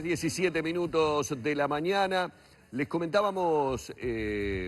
10:17 de la mañana. Les comentábamos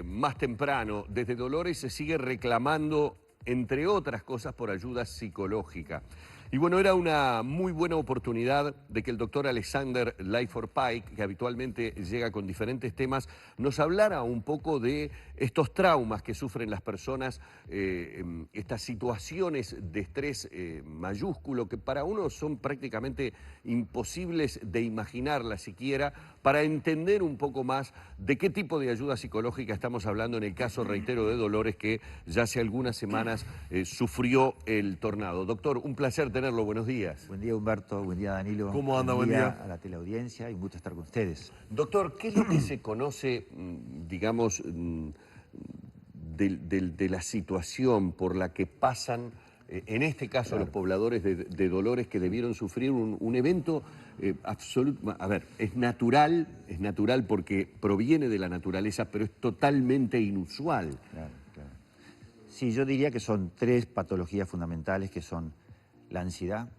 más temprano, desde Dolores se sigue reclamando, entre otras cosas, por ayuda psicológica. Y bueno, era una muy buena oportunidad de que el doctor Alexander Lyford Pike, que habitualmente llega con diferentes temas, nos hablara un poco de estos traumas que sufren las personas, estas situaciones de estrés mayúsculo que para uno son prácticamente imposibles de imaginarlas siquiera, para entender un poco más de qué tipo de ayuda psicológica estamos hablando en el caso, reitero, de Dolores, que ya hace algunas semanas sufrió el tornado. Doctor, un placer tenerlo, buenos días. Buen día, Humberto, buen día, Danilo. ¿Cómo anda? Buen Buen día día a la teleaudiencia y un gusto estar con ustedes. Doctor, ¿qué es lo que se conoce, digamos, de la situación por la que pasan, en este caso, los pobladores de Dolores, que debieron sufrir un evento absoluto? A ver, es natural porque proviene de la naturaleza, pero es totalmente inusual. Claro. Sí, yo diría que son tres patologías fundamentales, que son la ansiedad,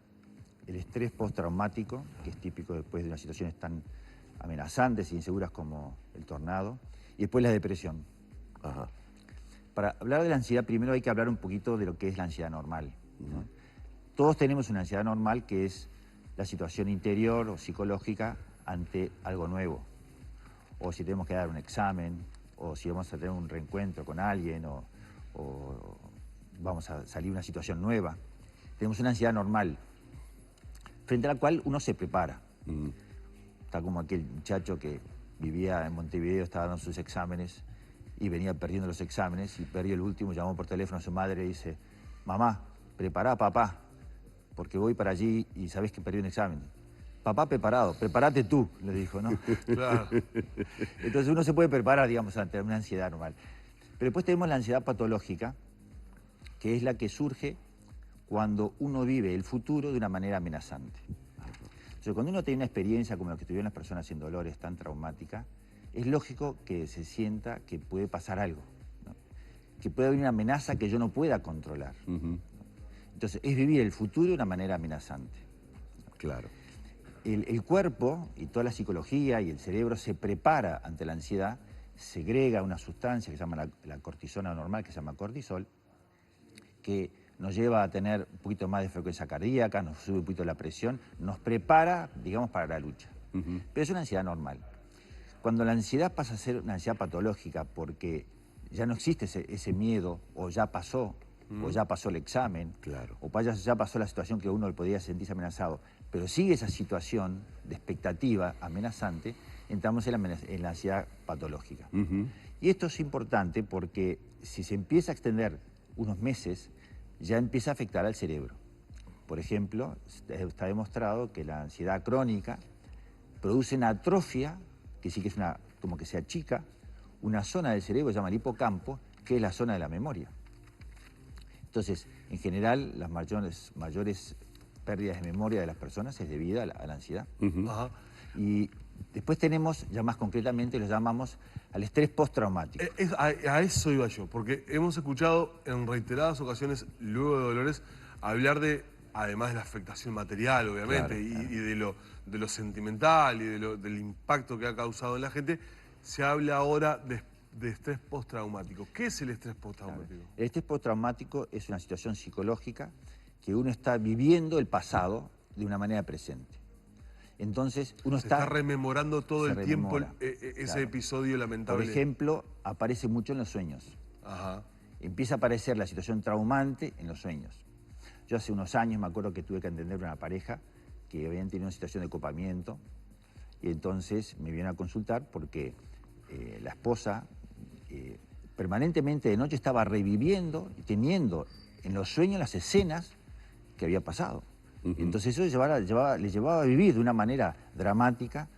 el estrés postraumático, que es típico después de unas situaciones tan amenazantes e inseguras como el tornado, y después la depresión. Ajá. Para hablar de la ansiedad, primero hay que hablar un poquito de lo que es la ansiedad normal, ¿no? Todos tenemos una ansiedad normal, que es la situación interior o psicológica ante algo nuevo. O si tenemos que dar un examen, o si vamos a tener un reencuentro con alguien, o vamos a salir de una situación nueva. Tenemos una ansiedad normal, frente a la cual uno se prepara. Está como aquel muchacho que vivía en Montevideo, estaba dando sus exámenes y venía perdiendo los exámenes y perdió el último, llamó por teléfono a su madre y dice: mamá, prepará a papá, porque voy para allí y sabés que perdí un examen. Papá preparado, prepárate tú, le dijo, ¿no? Claro. Entonces uno se puede preparar, digamos, ante una ansiedad normal. Pero después tenemos la ansiedad patológica, que es la que surge cuando uno vive el futuro de una manera amenazante. Entonces, cuando uno tiene una experiencia como la que tuvieron las personas en Dolores, tan traumática, es lógico que se sienta que puede pasar algo, ¿no? Que puede haber una amenaza que yo no pueda controlar. Entonces, es vivir el futuro de una manera amenazante. Claro. El cuerpo y toda la psicología y el cerebro se prepara ante la ansiedad, segrega una sustancia que se llama la cortisona normal, que se llama cortisol, que nos lleva a tener un poquito más de frecuencia cardíaca, nos sube un poquito la presión, nos prepara, digamos, para la lucha. Pero es una ansiedad normal. Cuando la ansiedad pasa a ser una ansiedad patológica, porque ya no existe ese miedo, o ya pasó, o ya pasó el examen, Claro. o ya pasó la situación que uno podía sentirse amenazado, pero sigue esa situación de expectativa amenazante, entramos en la ansiedad patológica. Y esto es importante porque si se empieza a extender unos meses, ya empieza a afectar al cerebro. Por ejemplo, está demostrado que la ansiedad crónica produce una atrofia, que sí que es como que se achica, una zona del cerebro que se llama el hipocampo, que es la zona de la memoria. Entonces, en general, las mayores pérdidas de memoria de las personas es debido a la ansiedad. Ajá. Y después tenemos, ya más concretamente, lo llamamos al estrés postraumático. A eso iba yo, porque hemos escuchado en reiteradas ocasiones, luego de Dolores, hablar de, además de la afectación material, obviamente, Claro. y de lo sentimental y del impacto que ha causado en la gente, se habla ahora de estrés postraumático. ¿Qué es el estrés postraumático? El estrés postraumático es una situación psicológica que uno está viviendo el pasado de una manera presente. Entonces, uno Se está rememorando todo se el tiempo rememora, ese claro. episodio lamentable. Por ejemplo, aparece mucho en los sueños. Ajá. Empieza a aparecer la situación traumante en los sueños. Yo hace unos años me acuerdo que tuve que atender a una pareja que habían tenido una situación de copamiento, y entonces me vinieron a consultar porque la esposa permanentemente de noche estaba reviviendo y teniendo en los sueños las escenas que había pasado. Entonces eso le llevaba a vivir de una manera dramática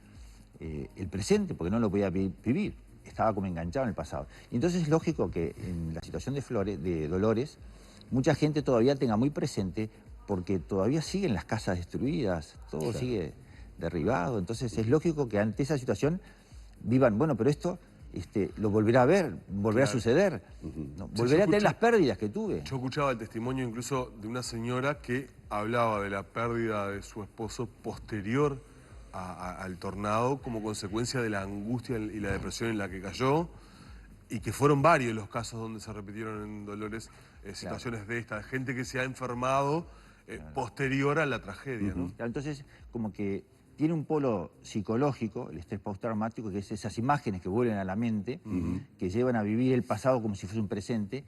el presente, porque no lo podía vivir, estaba como enganchado en el pasado. Y entonces es lógico que en la situación de Dolores, mucha gente todavía tenga muy presente, porque todavía siguen las casas destruidas, todo sigue derribado. Entonces es lógico que ante esa situación vivan, bueno, pero esto lo volverá a ver, volverá a suceder, ¿no? Volveré a tener las pérdidas que tuve. Yo escuchaba el testimonio incluso de una señora que hablaba de la pérdida de su esposo posterior al tornado como consecuencia de la angustia y la depresión en la que cayó, y que fueron varios los casos donde se repitieron en Dolores situaciones de esta, gente que se ha enfermado posterior a la tragedia, ¿no? Entonces, como que tiene un polo psicológico, el estrés postraumático, que es esas imágenes que vuelven a la mente, que llevan a vivir el pasado como si fuese un presente,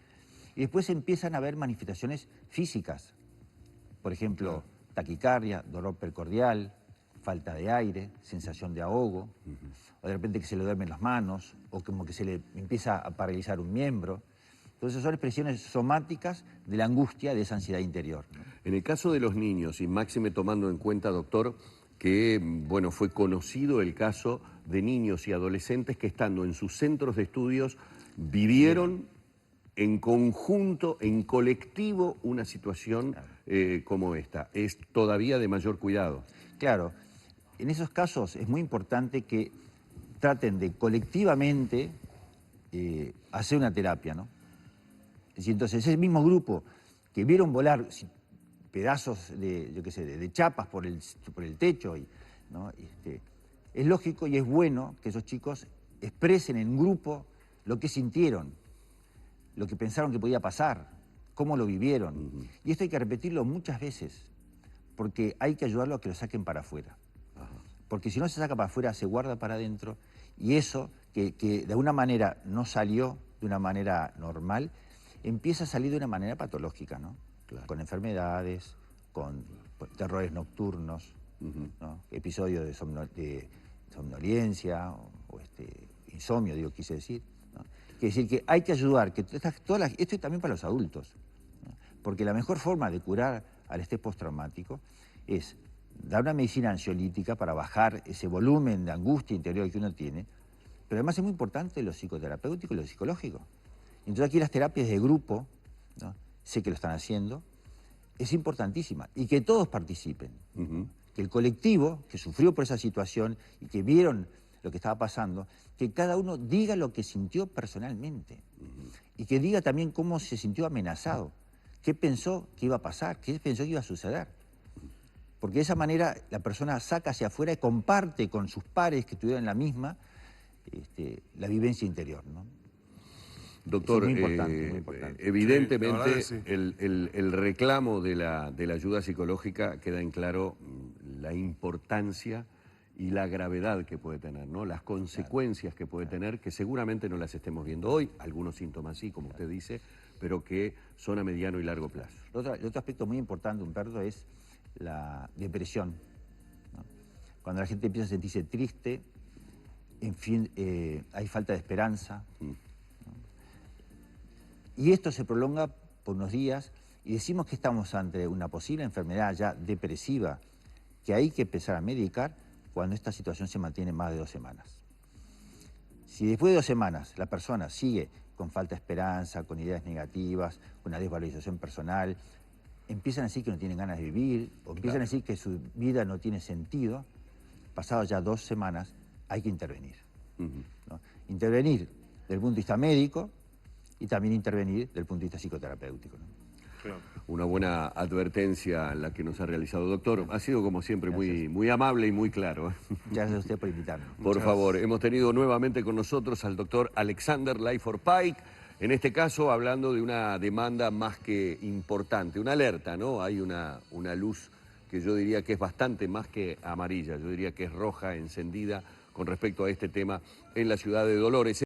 y después empiezan a haber manifestaciones físicas. Por ejemplo, taquicardia, dolor precordial, falta de aire, sensación de ahogo, o de repente que se le duermen las manos, o como que se le empieza a paralizar un miembro. Entonces son expresiones somáticas de la angustia, de esa ansiedad interior, ¿no? En el caso de los niños, y máxime tomando en cuenta, doctor, que bueno, fue conocido el caso de niños y adolescentes que estando en sus centros de estudios vivieron en conjunto, en colectivo, una situación como esta. Es todavía de mayor cuidado. Claro, en esos casos es muy importante que traten de colectivamente hacer una terapia, ¿no? Es decir, entonces ese mismo grupo que vieron volar pedazos de, yo qué sé, de chapas por el techo, ¿no? Es lógico y es bueno que esos chicos expresen en grupo lo que sintieron, lo que pensaron que podía pasar, cómo lo vivieron. Y esto hay que repetirlo muchas veces, porque hay que ayudarlo a que lo saquen para afuera. Porque si no se saca para afuera, se guarda para adentro, y eso, que de alguna manera no salió de una manera normal, empieza a salir de una manera patológica, ¿no? Claro. Con enfermedades, con terrores nocturnos, ¿no? Episodios de somnolencia o insomnio, quise decir, ¿no? Quiere decir que hay que ayudar, que esto es también para los adultos, ¿no? Porque la mejor forma de curar al estrés postraumático es dar una medicina ansiolítica para bajar ese volumen de angustia interior que uno tiene, pero además es muy importante lo psicoterapéutico y lo psicológico. Entonces aquí las terapias de grupo, ¿no? Sé que lo están haciendo, es importantísima, y que todos participen. Que el colectivo que sufrió por esa situación y que vieron lo que estaba pasando, que cada uno diga lo que sintió personalmente, y que diga también cómo se sintió amenazado, qué pensó que iba a pasar, qué pensó que iba a suceder. Porque de esa manera la persona saca hacia afuera y comparte con sus pares que tuvieron la misma la vivencia interior, ¿no? Doctor, muy importante, muy importante. evidentemente Sí, la verdad que sí. el reclamo de la ayuda psicológica queda en claro la importancia y la gravedad que puede tener, ¿no? Las consecuencias que puede tener, que seguramente no las estemos viendo hoy, algunos síntomas sí, como usted dice, pero que son a mediano y largo plazo. El otro aspecto muy importante, Humberto, es la depresión, ¿no? Cuando la gente empieza a sentirse triste, en fin, hay falta de esperanza, ¿no? Y esto se prolonga por unos días y decimos que estamos ante una posible enfermedad ya depresiva que hay que empezar a medicar cuando esta situación se mantiene más de 2 semanas. Si después de 2 semanas la persona sigue con falta de esperanza, con ideas negativas, con una desvalorización personal, empiezan a decir que no tienen ganas de vivir, o empiezan a decir que su vida no tiene sentido, pasadas ya 2 semanas hay que intervenir, ¿no? Intervenir desde el punto de vista médico y también intervenir desde el punto de vista psicoterapéutico, ¿no? Claro. Una buena advertencia la que nos ha realizado, doctor. Ha sido, como siempre, muy amable y muy claro. Muchas gracias a usted por invitarme. Por favor, hemos tenido nuevamente con nosotros al doctor Alexander Lyford Pike, en este caso hablando de una demanda más que importante, una alerta, ¿no? Hay una luz que yo diría que es bastante más que amarilla, yo diría que es roja, encendida con respecto a este tema en la ciudad de Dolores.